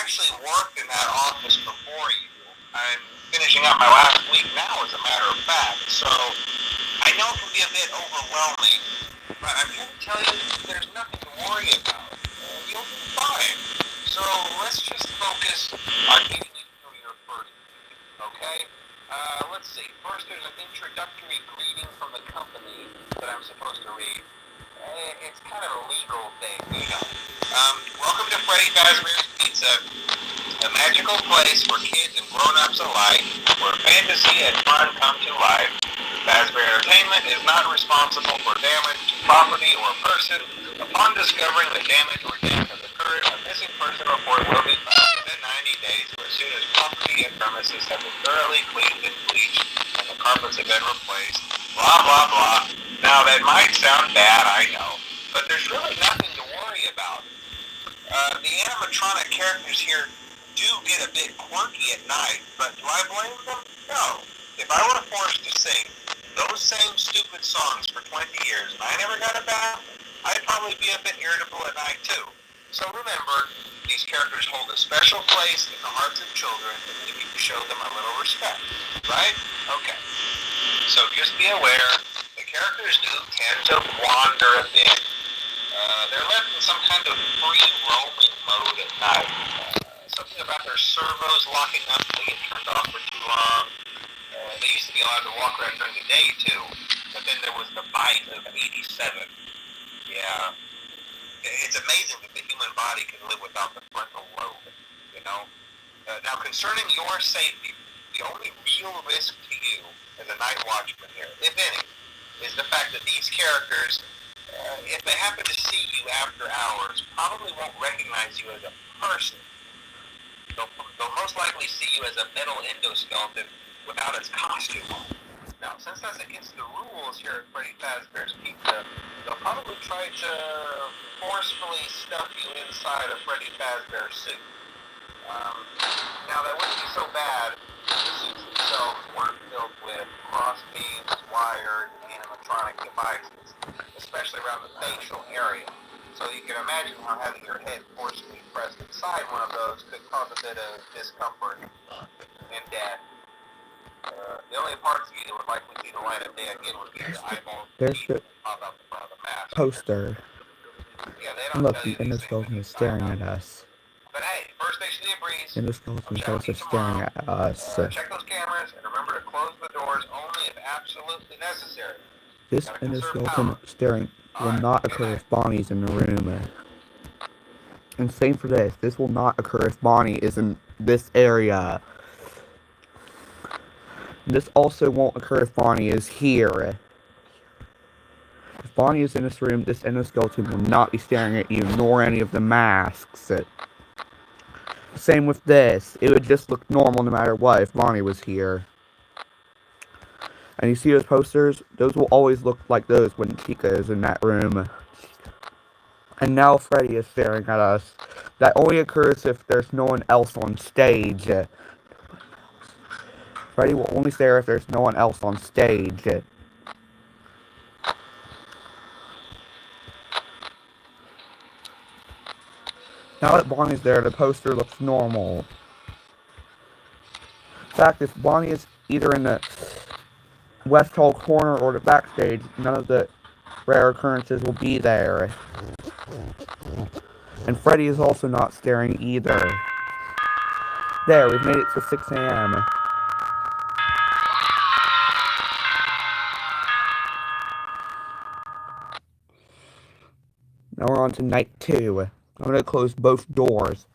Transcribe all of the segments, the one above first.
actually worked in that office before you. I'm finishing up my last week now, as a matter of fact. So I know it can be a bit overwhelming, but I'm here to tell you there's nothing to worry about. You'll be fine. So let's just focus on getting you through your first week, okay? Let's see. First, there's an introductory greeting from the company that I'm supposed to read. It's kind of a legal thing, you know. Welcome to Freddy Fazbear's Pizza, a magical place for kids and grown-ups alike, where fantasy and fun come to life. Fazbear Entertainment is not responsible for damage to property or person. Upon discovering that damage or death has occurred, a missing person report will be filed within 90 days or as soon as property and premises have been thoroughly cleaned and bleached and the carpets have been replaced. Blah, blah, blah. Now, that might sound bad, I know, but there's really nothing to worry about. The animatronic characters here do get a bit quirky at night, but do I blame them? No. If I were forced to sing those same stupid songs for 20 years and I never got a bath, I'd probably be a bit irritable at night too. So remember, these characters hold a special place in the hearts of children and we need to show them a little respect, right? Okay. So just be aware, the characters do tend to wander a bit. They're left in some kind of free roaming mode at night. Something about their servos locking up and they get turned off for too long. They used to be allowed to walk around during the day too, but then there was the bite of 87. Yeah. It's amazing that the human body can live without the frontal lobe, you know? Now, concerning your safety, the only real risk to you as a night watchman here, if any, is the fact that these characters, if they happen to see you after hours, probably won't recognize you as a person. They'll most likely see you as a metal endoskeleton without its costume on. Now, since that's against the rules here at Freddy Fazbear's Pizza, they'll probably try to forcefully stuff you inside a Freddy Fazbear suit. Now, that wouldn't be so bad if the suits themselves weren't filled with crossbeams, wired, animatronic devices, especially around the facial area. So you can imagine how having your head forcefully pressed inside one of those could cause a bit of discomfort and death. The only parts of you that would likely see the light of day again would be your eyeballs and teeth that pop out the front of the mask. Poster. Yeah, they don't Look, tell the you these things endoskeleton when you is sign staring up. at us. But hey, first station of the breeze. Endoskeleton is also staring at us. Check those cameras and remember to close the doors only if absolutely necessary. This endoskeleton staring will not occur if Bonnie's in the room. And same for this. This will not occur if Bonnie is in this area. This also won't occur if Bonnie is here. If Bonnie is in this room, this endoskeleton will not be staring at you, nor any of the masks. Same with this. It would just look normal no matter what if Bonnie was here. And you see those posters? Those will always look like those when Chica is in that room. And now Freddy is staring at us. That only occurs if there's no one else on stage. Freddy will only stare if there's no one else on stage. Now that Bonnie's there, the poster looks normal. In fact, if Bonnie is either in the West Hall corner or the backstage, none of the rare occurrences will be there. And Freddy is also not staring either. There, we've made it to 6 a.m. Now we're on to night 2. I'm going to close both doors.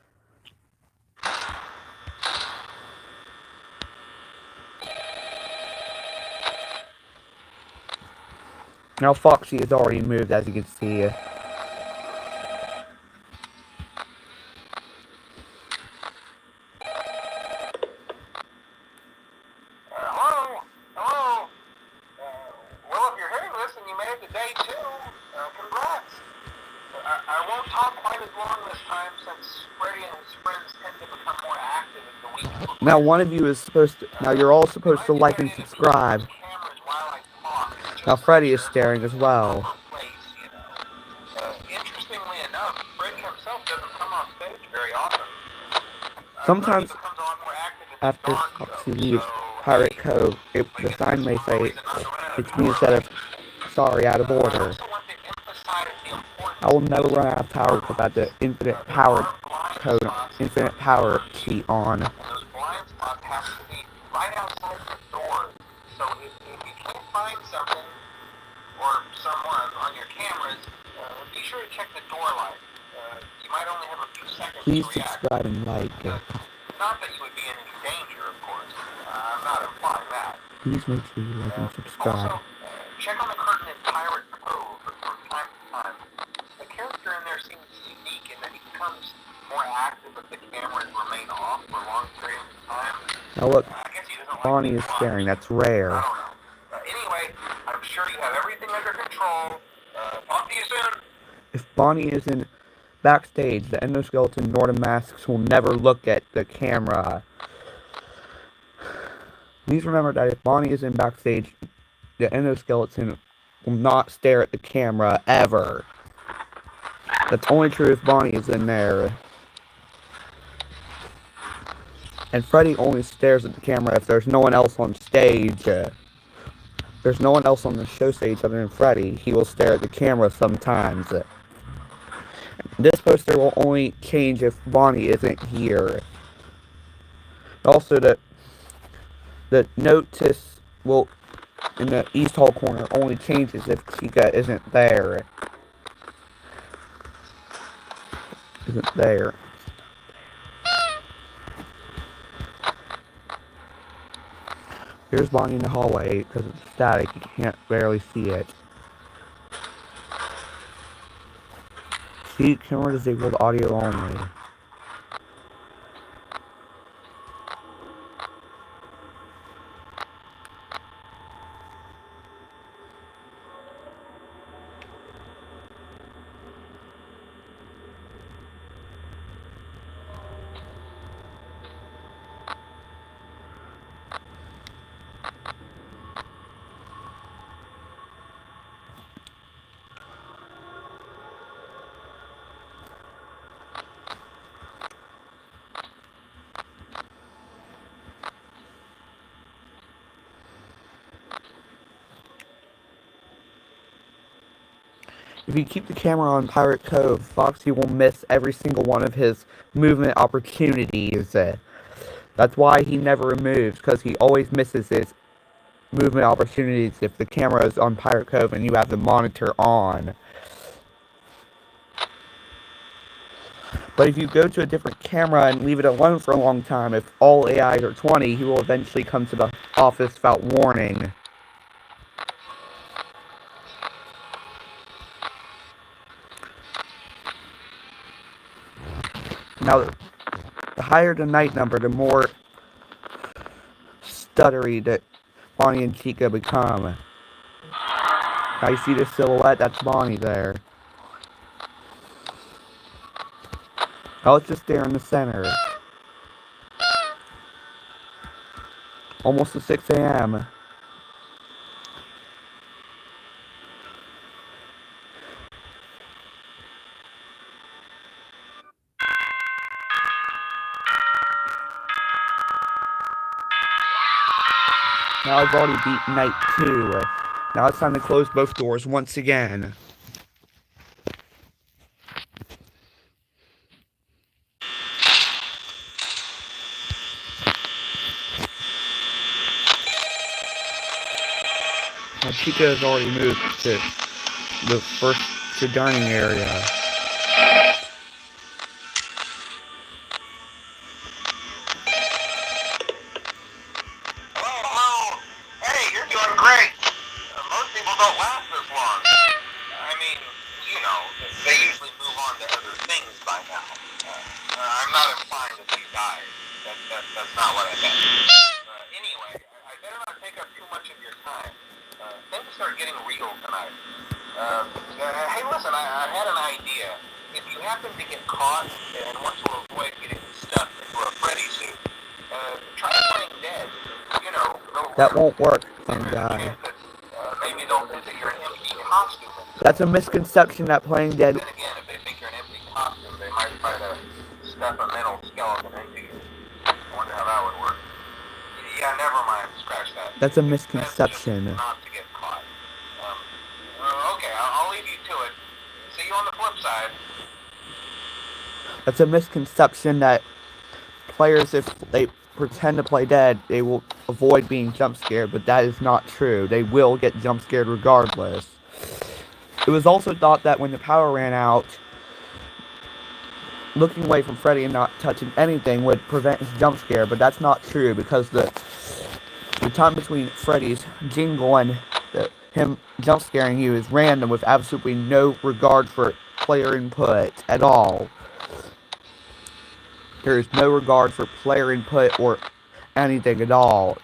Now Foxy has already moved, as you can see. Hello? Hello? Well, if you're hearing this and you made it to day 2, congrats. I won't talk quite as long this time since Freddy and his friends tend to become more active as the week progresses. Now one of you is supposed to... Now you're all supposed to like and subscribe. Now Freddy is staring as well. Interestingly enough, Freddy himself doesn't come on stage very often. Sometimes becomes a lot more active in the after dawn Foxy show. leaves So, Pirate hey, Cove, the sign may say, it's me instead of, sorry, out of I order. also want to emphasize the importance I will never run out of power without the infinite power code, infinite power key on. and those blind spots have to be right outside the door. So if you can't find something or someone on your cameras, be sure to check the door light. You might only have a few seconds Please to react. subscribe and like. Not that you would be in any danger, of course. I'm not implying that. Please make sure you like and subscribe. Also, check on the curtain in Pirate Cove from time to time. The character in there seems unique in that he becomes more active if the cameras remain off for long periods of time. Now look, I guess he doesn't like Bonnie is staring. That's rare. I don't know. Anyway, I'm sure you have everything under control. Talk to you soon. If Bonnie is in backstage, the endoskeleton nor the masks will never look at the camera. Please remember that if Bonnie is in backstage, the endoskeleton will not stare at the camera ever. That's only true if Bonnie is in there. And Freddy only stares at the camera if there's no one else on stage. There's no one else on the show stage other than Freddy. He will stare at the camera sometimes. This poster will only change if Bonnie isn't here. Also, the notice will in the East Hall corner only changes if Chica isn't there. Isn't there. Here's Bonnie in the hallway because it's static. You can't barely see it. See, camera disabled, audio only. If you keep the camera on Pirate Cove, Foxy will miss every single one of his movement opportunities. That's why he never moves, because he always misses his movement opportunities if the camera is on Pirate Cove and you have the monitor on. But if you go to a different camera and leave it alone for a long time, if all AIs are 20, he will eventually come to the office without warning. Now, the higher the night number, the more stuttery that Bonnie and Chica become. Now you see the silhouette, that's Bonnie there. Now let's just stare in the center. Almost to 6 a.m. Now I've already beat night 2. Now it's time to close both doors once again. Now Chica has already moved to the dining area. Doing great. Most people don't last this long. I mean, you know, they usually move on to other things by now. I'm not implying that they died. That's not what I meant. Anyway, I better not take up too much of your time. Things start getting real tonight. Hey, listen, I had an idea. If you happen to get caught and want to avoid getting stuffed into a Freddy suit, try playing dead. You know, that won't work, then guy. Maybe they'll visit your empty costume. That's a misconception that playing dead. Then again, if they think you're an empty costume, they might try to stuff a mental skeleton into you. That's a it's best just misconception. not to get caught. Okay, I'll leave you to it. See you on the flip side. That's a misconception that players, if they pretend to play dead, they will avoid being jump scared, but that is not true. They will get jump scared regardless. It was also thought that when the power ran out, looking away from Freddy and not touching anything would prevent his jump scare, but that's not true because the time between Freddy's jingle and him jump scaring you is random with absolutely no regard for player input at all. There is no regard for player input or anything at all.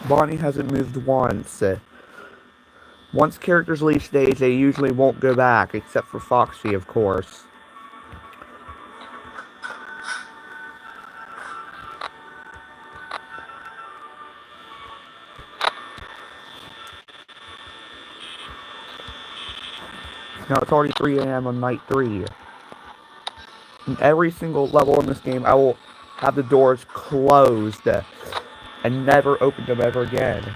Bonnie hasn't moved once. Once characters leave stage, they usually won't go back, except for Foxy, of course. Now it's already 3 a.m. on night 3. In every single level in this game, I will have the doors closed and never open them ever again.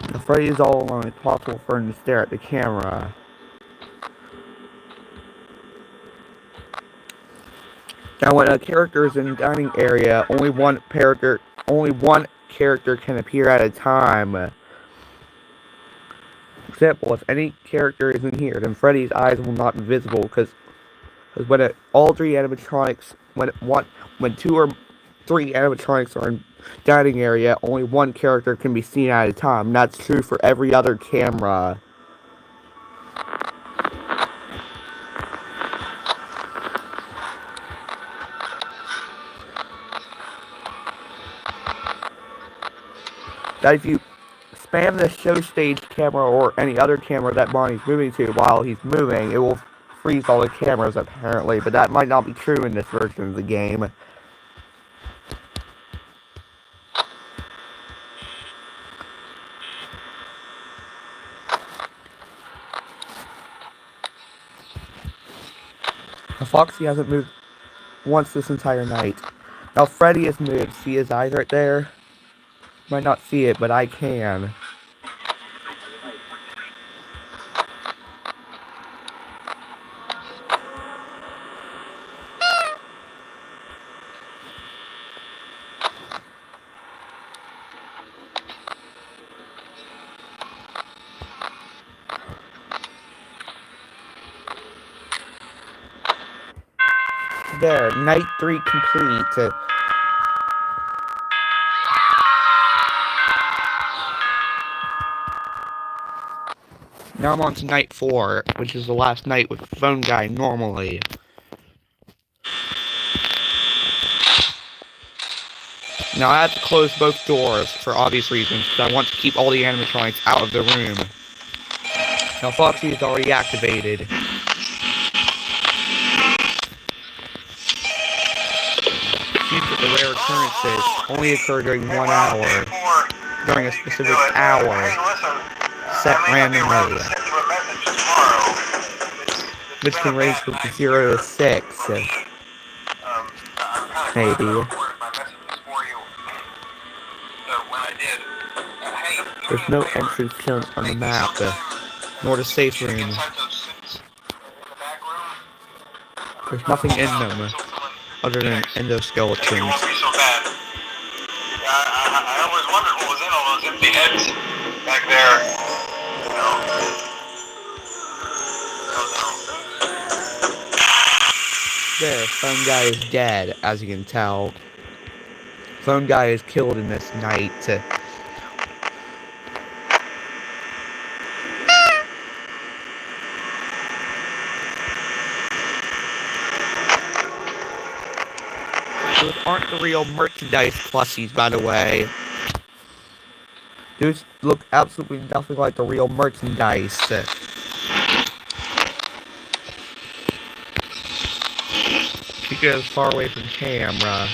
If Freddy is all alone, it's possible for him to stare at the camera. Now, when a character is in the dining area, only one character can appear at a time. For example, if any character is in here, then Freddy's eyes will not be visible because when all three animatronics, when 2 or 3 animatronics are in dining area, only one character can be seen at a time. And that's true for every other camera. That if you spam the show stage camera or any other camera that Bonnie's moving to while he's moving, it will freeze all the cameras apparently, but that might not be true in this version of the game. Foxy hasn't moved once this entire night. Now Freddy has moved. See his eyes right there? Might not see it, but I can. There, night 3 complete. Now I'm on to night 4, which is the last night with the phone guy normally. Now I have to close both doors for obvious reasons, because I want to keep all the animatronics out of the room. Now Foxy is already activated. The rare occurrences only occur during 1 hour, during a specific hour, set randomly, which can range from 0 to 6, maybe. There's no entrance shown on the map, nor the safe room. There's nothing in them, other than endoskeletons. It won't be so bad. I always wondered what was in all those empty heads back there. There, Phone Guy is dead, as you can tell. Phone Guy is killed in this night. Those aren't the real merchandise plushies, by the way. Those look absolutely nothing like the real merchandise. She goes far away from camera.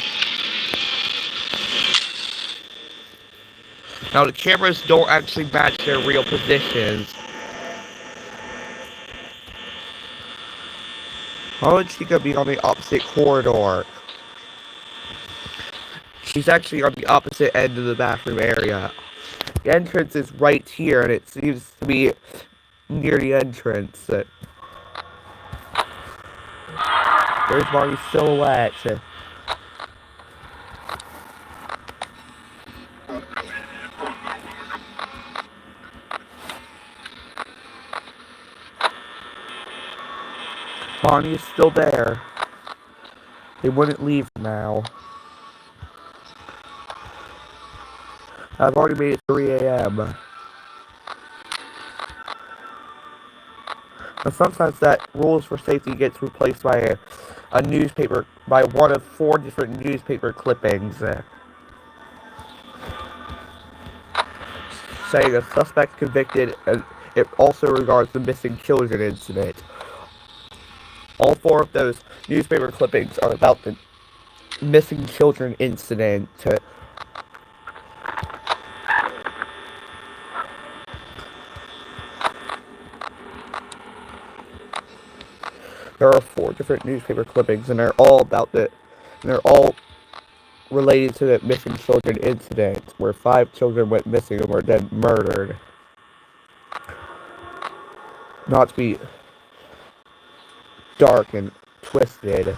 Now the cameras don't actually match their real positions. Why would she be on the opposite corridor? She's actually on the opposite end of the bathroom area. The entrance is right here, and it seems to be near the entrance. There's Marty's silhouette. Bonnie is still there. They wouldn't leave now. I've already made it 3 a.m. But sometimes that rules for safety gets replaced by a newspaper, by one of 4 different newspaper clippings. Saying a suspect convicted, and it also regards the missing children incident. All 4 of those newspaper clippings are about the missing children incident. There are 4 different newspaper clippings, and they're all related to the missing children incident, where 5 children went missing and were then murdered. Not to be dark and twisted.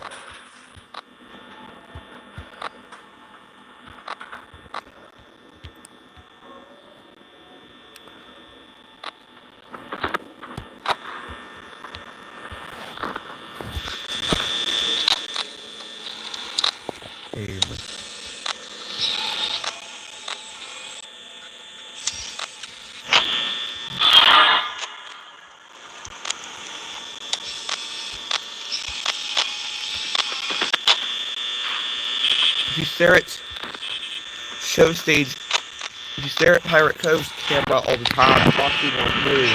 If you stare at show stage, if you stare at Pirate Cove's camera all the time, Foxy won't move.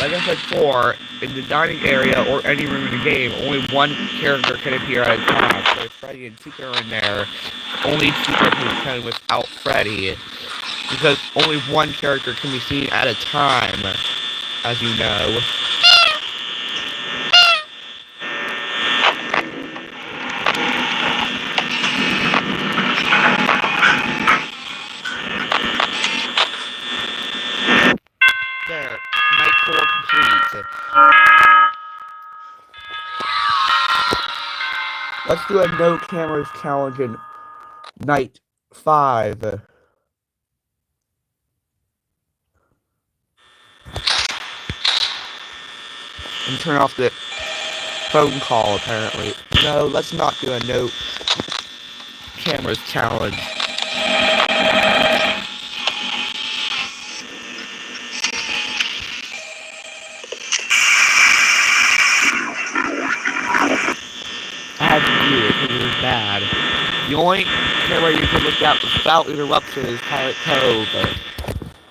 Like I said before, in the dining area or any room in the game, only 1 character can appear at a time. So if Freddy and Chica are in there, only Chica can attend without Freddy. Because only 1 character can be seen at a time, as you know. There, night 4 complete. Let's do a no cameras challenge in night 5. And turn off the phone call, apparently. No, let's not do a no cameras challenge. I had to do it because it was bad. The only camera you can look at without interruption is Pirate Cove.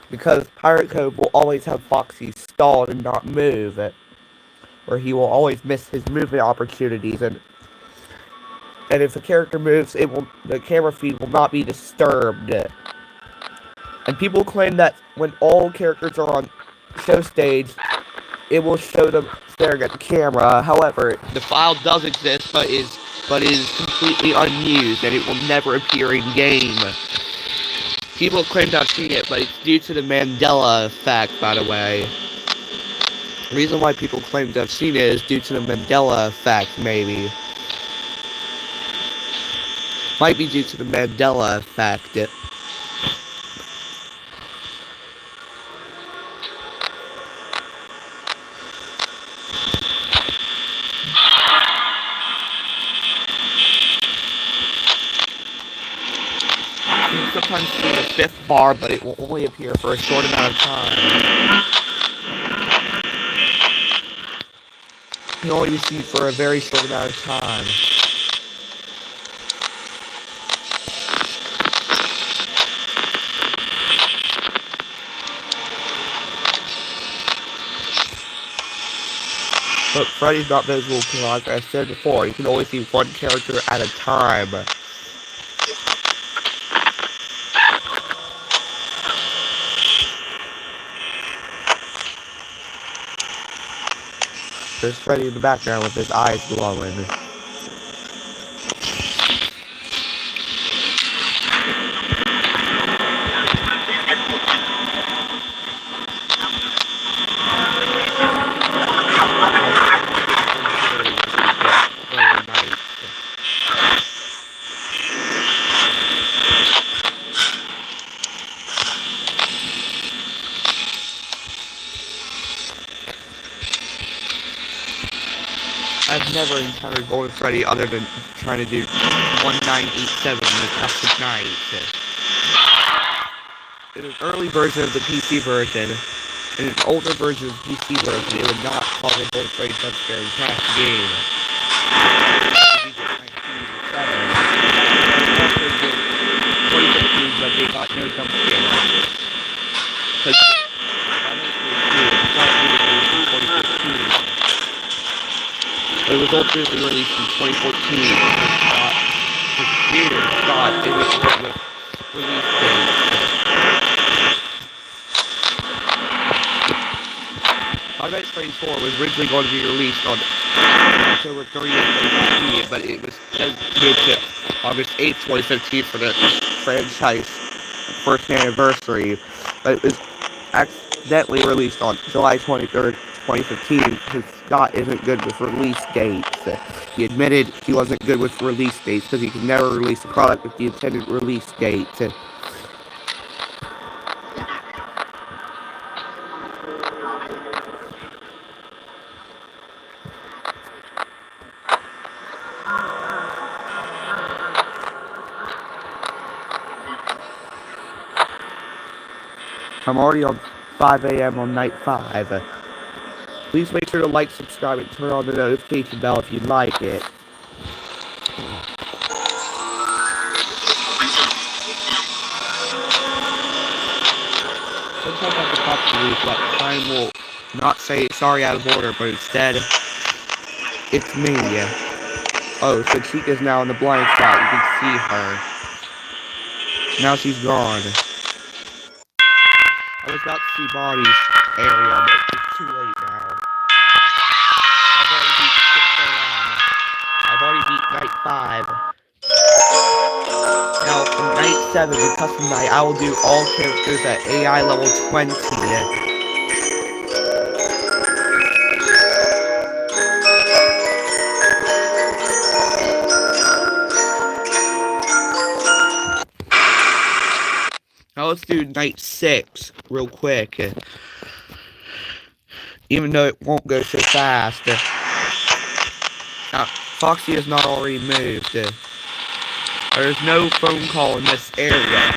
Because Pirate Cove will always have Foxy stalled and not move. Where he will always miss his movement opportunities, and if a character moves, the camera feed will not be disturbed. And people claim that when all characters are on show stage, it will show them staring at the camera. However, the file does exist, but is completely unused, and it will never appear in game. People claim to have seen it, but it's due to the Mandela effect, by the way. The reason why people claim to have seen it is due to the Mandela effect, maybe. Might be due to the Mandela effect. You can sometimes see the 5th bar, but it will only appear for a short amount of time. You can only be seen for a very short amount of time. But Freddy's not visible because, like I said before, you can only see one character at a time. There's Freddy in the background with his eyes glowing. I've never encountered Golden Freddy other than trying to do 1987 in the custom night. In an early version of the PC version, in an older version of the PC version, it would not call the Golden Freddy jump scare in crash the game. But they got no jump scare. Because it was ultimately released in 2014. His creator thought it was release date. Five Nights at Freddy's 4 was originally going to be released on October 30th, 2015, but it was moved to August 8th, 2015 for the franchise first anniversary. But it was accidentally released on July 23rd, 2015 because Scott isn't good with release dates. He admitted he wasn't good with release dates because he could never release a product with the intended release date. I'm already on 5 a.m. on night 5. Please make sure to like, subscribe, and turn on the notification bell if you like it. Sometimes at the top of the roof, that time will not say sorry out of order, but instead, it's me. Oh, so Chica's now in the blind spot. You can see her. Now she's gone. I was about to see Bonnie's area, but it's too late now. I've already beat night 5. Now, from night 7, the custom night, I will do all characters at AI level 20. Now let's do night 6 real quick. Even though it won't go so fast. Now, Foxy has not already moved. There's no phone call in this area.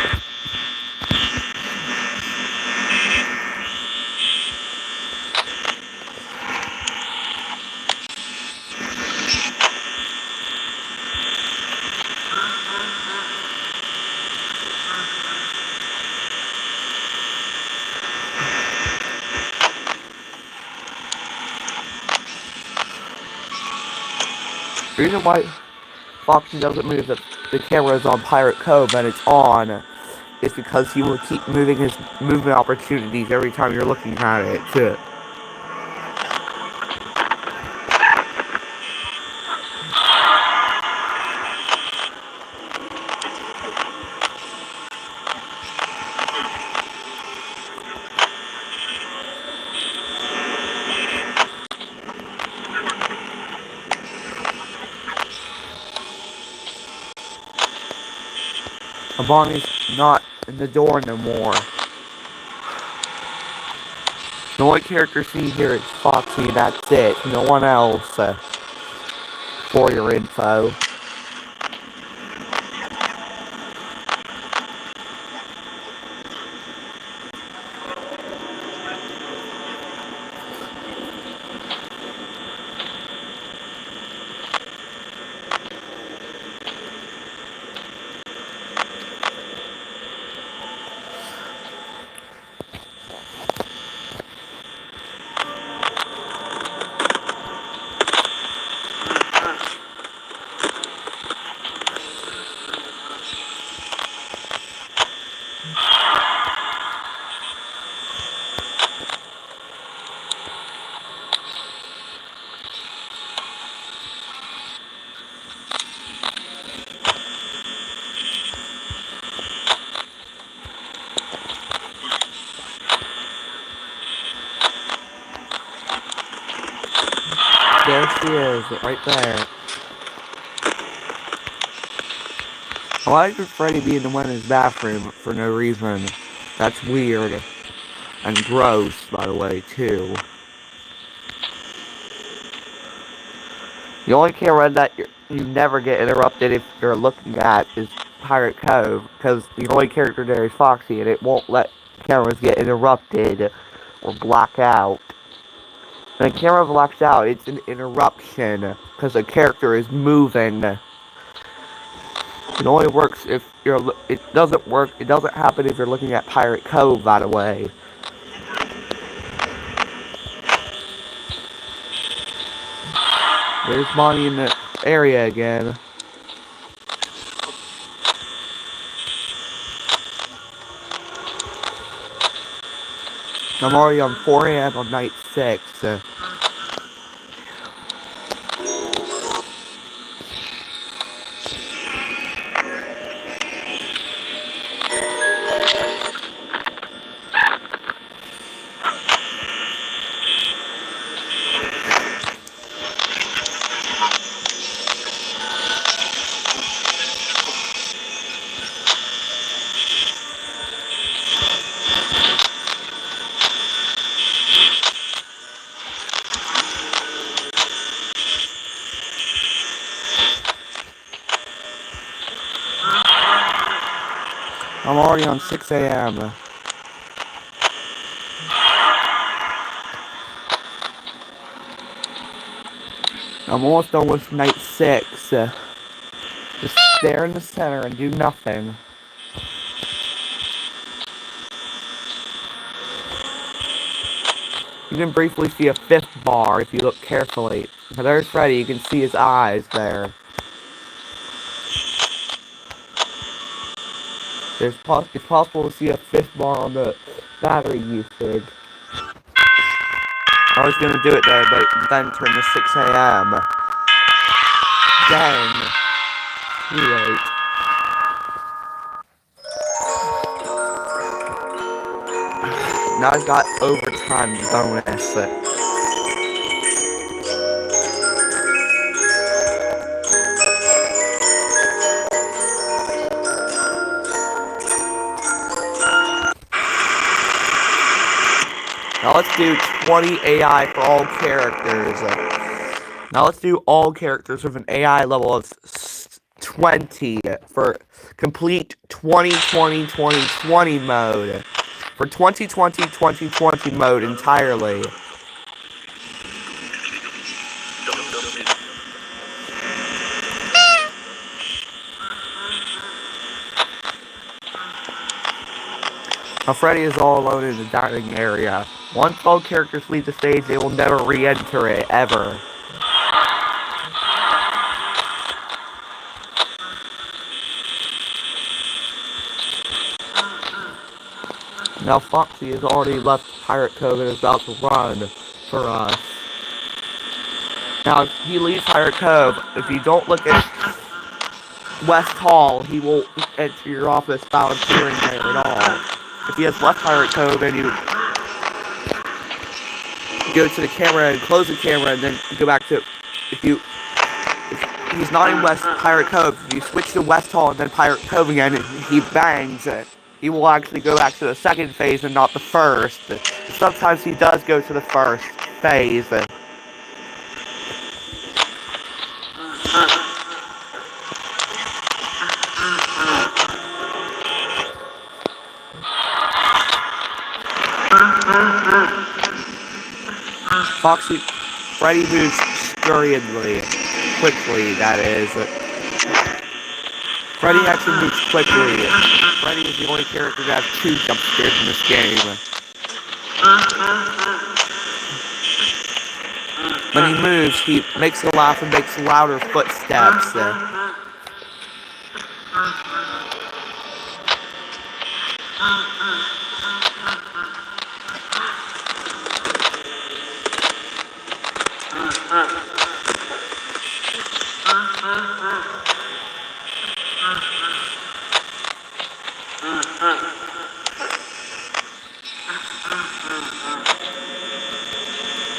The reason why Foxy doesn't move the camera's on Pirate Cove and it's on is because he will keep moving his movement opportunities every time you're looking at it. Bonnie's not in the door no more. The only character seen here is Foxy, that's it. No one else, for your info. Foxy is, right there. Why would Freddy be in the women's bathroom for no reason? That's weird. And gross, by the way, too. The only camera that you never get interrupted if you're looking at is Pirate Cove, because the only character there is Foxy, and it won't let cameras get interrupted or block out. When a camera blocks out, it's an interruption, because the character is moving. It only works if you're. It doesn't work. It doesn't happen if you're looking at Pirate Cove, by the way. There's Bonnie in the area again. I'm already on 4 a.m. on night 6. I'm already on 6 a.m. I'm almost done with night 6. Just stare in the center and do nothing. You can briefly see a 5th bar if you look carefully. Now there's Freddy, you can see his eyes there. It's possible to see a 5th bar on the battery usage. I was gonna do it there, but then turn to 6 a.m. Dang. Too late. Now I've got overtime bonus. Now let's do 20 AI for all characters. Now let's do all characters with an AI level of 20 for complete 2020-2020 mode. For 2020-2020 mode entirely. Now Freddy is all alone in the dining area. Once all characters leave the stage, they will never re-enter it, ever. Now Foxy has already left Pirate Cove and is about to run for us. Now if he leaves Pirate Cove, if you don't look at West Hall, he won't enter your office without appearing there at all. If he has left Pirate Cove and you go to the camera and close the camera and then go back to, if he's not in West Pirate Cove, if you switch to West Hall and then Pirate Cove again and he bangs it, he will actually go back to the second phase and not the first. Sometimes he does go to the first phase. Freddy moves scurriedly, quickly, that is. Freddy actually moves quickly. Freddy is the only character to have 2 jump scares in this game. When he moves, he makes a laugh and makes louder footsteps.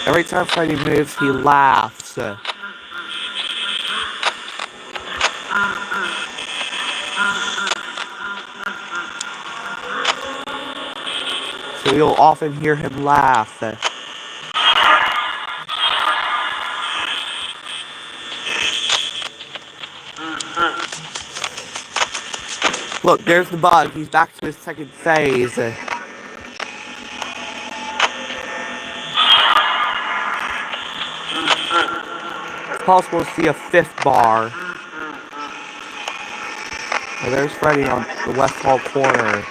Every time Freddy moves, he laughs. so you'll often hear him laugh. Look, there's the bug. He's back to his second phase. It's possible to see a fifth bar. Oh, there's Freddy on the west wall corner.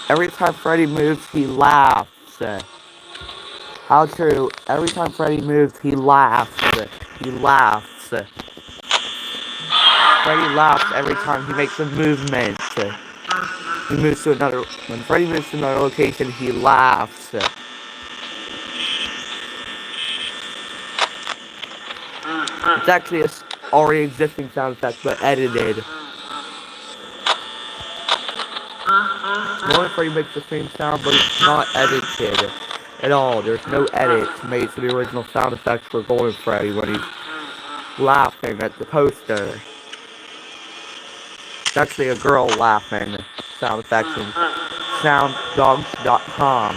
Every time Freddy moves, he laughs. How true. Every time Freddy moves, he laughs. He laughs. Freddy laughs every time he makes a movement. He moves to another... When Freddy moves to another location, he laughs. It's actually a already existing sound effect, but edited. Normally Freddy makes the same sound, but it's not edited at all. There's no edits made to the original sound effects for Golden Freddy when he's laughing at the poster. It's actually a girl laughing sound effect from sounddogs.com.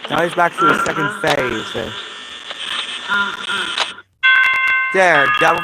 Now he's back to his second phase. There, devil